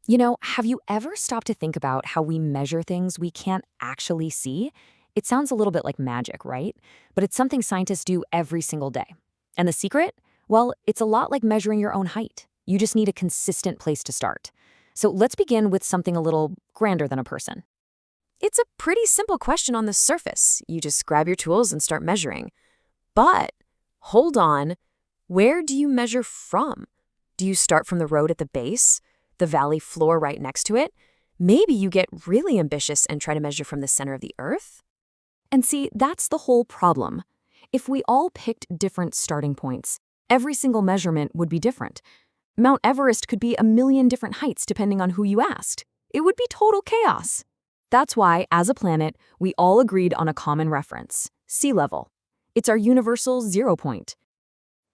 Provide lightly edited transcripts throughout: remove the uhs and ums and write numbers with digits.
Have you ever stopped to think about how we measure things we can't actually see? It sounds a little bit like magic, right? But it's something scientists do every single day. And the secret? Well, it's a lot like measuring your own height. You just need a consistent place to start. So let's begin with something a little grander than a person. It's a pretty simple question on the surface. You just grab your tools and start measuring. But hold on, where do you measure from? Do you start from the road at the base? The valley floor right next to it? Maybe you get really ambitious and try to measure from the center of the Earth? And see, that's the whole problem. If we all picked different starting points, every single measurement would be different. Mount Everest could be a million different heights depending on who you asked. It would be total chaos. That's why, as a planet, we all agreed on a common reference: sea level. It's our universal 0 point.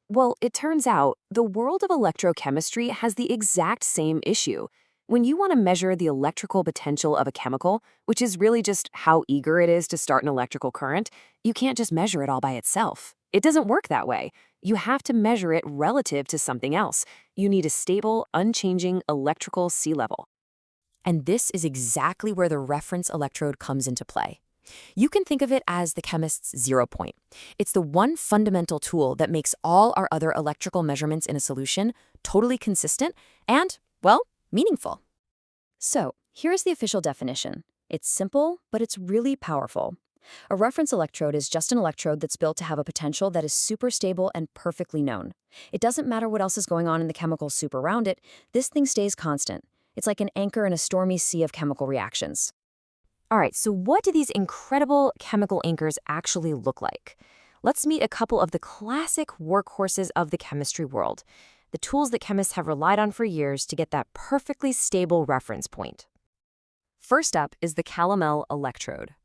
Well, it turns out the world of electrochemistry has the exact same issue. When you want to measure the electrical potential of a chemical, which is really just how eager it is to start an electrical current, you can't just measure it all by itself. It doesn't work that way. You have to measure it relative to something else. You need a stable, unchanging electrical sea level. And this is exactly where the reference electrode comes into play. You can think of it as the chemist's 0 point. It's the one fundamental tool that makes all our other electrical measurements in a solution totally consistent and, well, meaningful. So, here's the official definition. It's simple, but it's really powerful. A reference electrode is just an electrode that's built to have a potential that is super stable and perfectly known. It doesn't matter what else is going on in the chemical soup around it, this thing stays constant. It's like an anchor in a stormy sea of chemical reactions. All right, so what do these incredible chemical anchors actually look like? Let's meet a couple of the classic workhorses of the chemistry world, the tools that chemists have relied on for years to get that perfectly stable reference point. First up is the calomel electrode.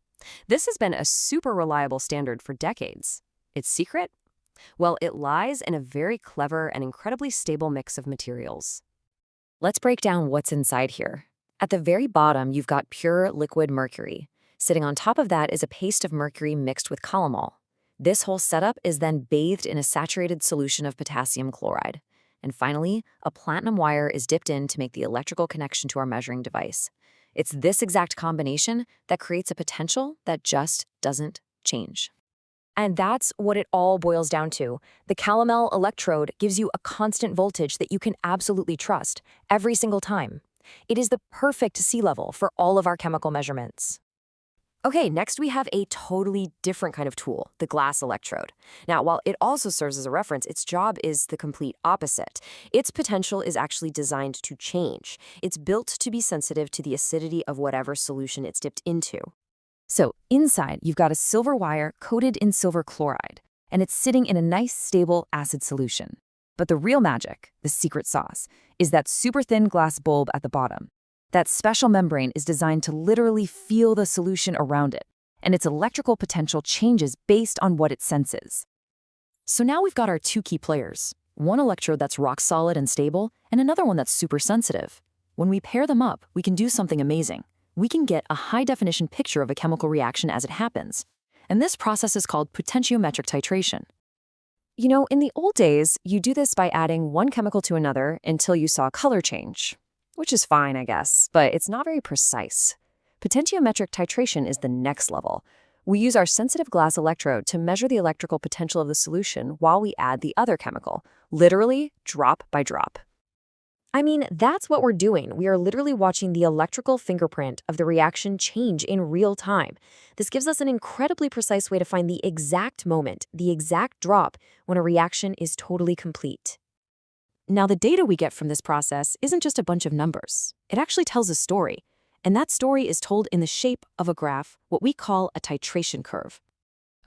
This has been a super reliable standard for decades. Its secret? Well, it lies in a very clever and incredibly stable mix of materials. Let's break down what's inside here. At the very bottom, you've got pure liquid mercury. Sitting on top of that is a paste of mercury mixed with calomel. This whole setup is then bathed in a saturated solution of potassium chloride. And finally, a platinum wire is dipped in to make the electrical connection to our measuring device. It's this exact combination that creates a potential that just doesn't change. And that's what it all boils down to. The calomel electrode gives you a constant voltage that you can absolutely trust every single time. It is the perfect sea level for all of our chemical measurements. Okay, next we have a totally different kind of tool, the glass electrode. Now, while it also serves as a reference, its job is the complete opposite. Its potential is actually designed to change. It's built to be sensitive to the acidity of whatever solution it's dipped into. So inside, you've got a silver wire coated in silver chloride, and it's sitting in a nice, stable acid solution. But the real magic, the secret sauce, is that super thin glass bulb at the bottom. That special membrane is designed to literally feel the solution around it, and its electrical potential changes based on what it senses. So now we've got our two key players, one electrode that's rock solid and stable, and another one that's super sensitive. When we pair them up, we can do something amazing. We can get a high-definition picture of a chemical reaction as it happens. And this process is called potentiometric titration. In the old days, you do this by adding one chemical to another until you saw color change. Which is fine, I guess, but it's not very precise. Potentiometric titration is the next level. We use our sensitive glass electrode to measure the electrical potential of the solution while we add the other chemical, literally drop by drop. I mean, that's what we're doing. We are literally watching the electrical fingerprint of the reaction change in real time. This gives us an incredibly precise way to find the exact moment, the exact drop, when a reaction is totally complete. Now, the data we get from this process isn't just a bunch of numbers. It actually tells a story. And that story is told in the shape of a graph, what we call a titration curve.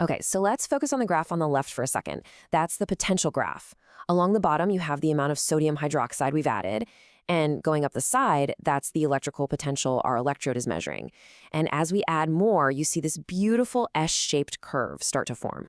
Okay, so let's focus on the graph on the left for a second. That's the potential graph. Along the bottom, you have the amount of sodium hydroxide we've added. And going up the side, that's the electrical potential our electrode is measuring. And as we add more, you see this beautiful S-shaped curve start to form.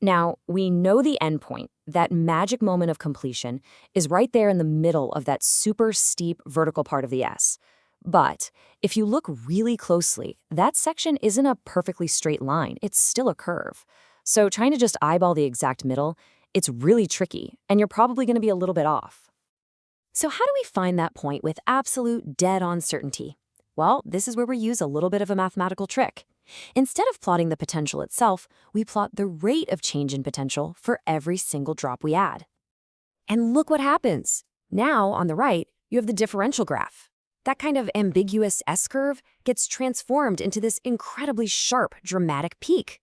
Now, we know the endpoint, that magic moment of completion, is right there in the middle of that super steep vertical part of the S. But if you look really closely, that section isn't a perfectly straight line. It's still a curve. So trying to just eyeball the exact middle, it's really tricky, and you're probably going to be a little bit off. So how do we find that point with absolute dead-on certainty? Well, this is where we use a little bit of a mathematical trick. Instead of plotting the potential itself, we plot the rate of change in potential for every single drop we add. And look what happens. Now, on the right, you have the differential graph. That kind of ambiguous S-curve gets transformed into this incredibly sharp, dramatic peak.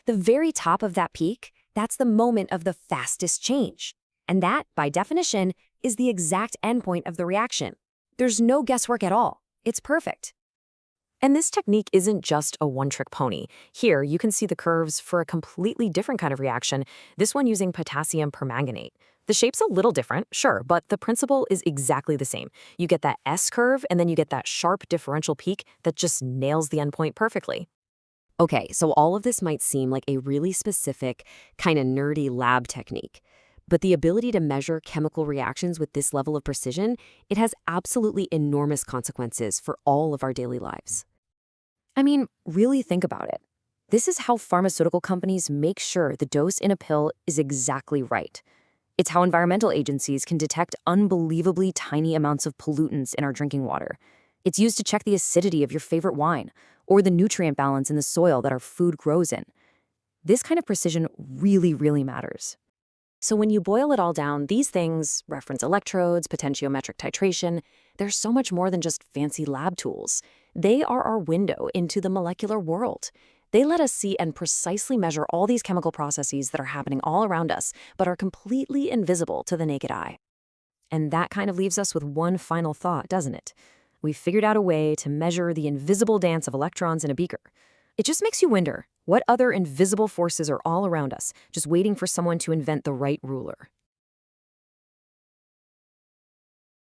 The very top of that peak, that's the moment of the fastest change. And that, by definition, is the exact endpoint of the reaction. There's no guesswork at all. It's perfect. And this technique isn't just a one-trick pony. Here, you can see the curves for a completely different kind of reaction, this one using potassium permanganate. The shape's a little different, sure, but the principle is exactly the same. You get that S-curve, and then you get that sharp differential peak that just nails the endpoint perfectly. Okay, so all of this might seem like a really specific, kind of nerdy lab technique. But the ability to measure chemical reactions with this level of precision, it has absolutely enormous consequences for all of our daily lives. I mean, really think about it. This is how pharmaceutical companies make sure the dose in a pill is exactly right. It's how environmental agencies can detect unbelievably tiny amounts of pollutants in our drinking water. It's used to check the acidity of your favorite wine or the nutrient balance in the soil that our food grows in. This kind of precision really, really matters. So when you boil it all down, these things, reference electrodes, potentiometric titration, they're so much more than just fancy lab tools. They are our window into the molecular world. They let us see and precisely measure all these chemical processes that are happening all around us, but are completely invisible to the naked eye. And that kind of leaves us with one final thought, doesn't it? We've figured out a way to measure the invisible dance of electrons in a beaker. It just makes you wonder, what other invisible forces are all around us, just waiting for someone to invent the right ruler?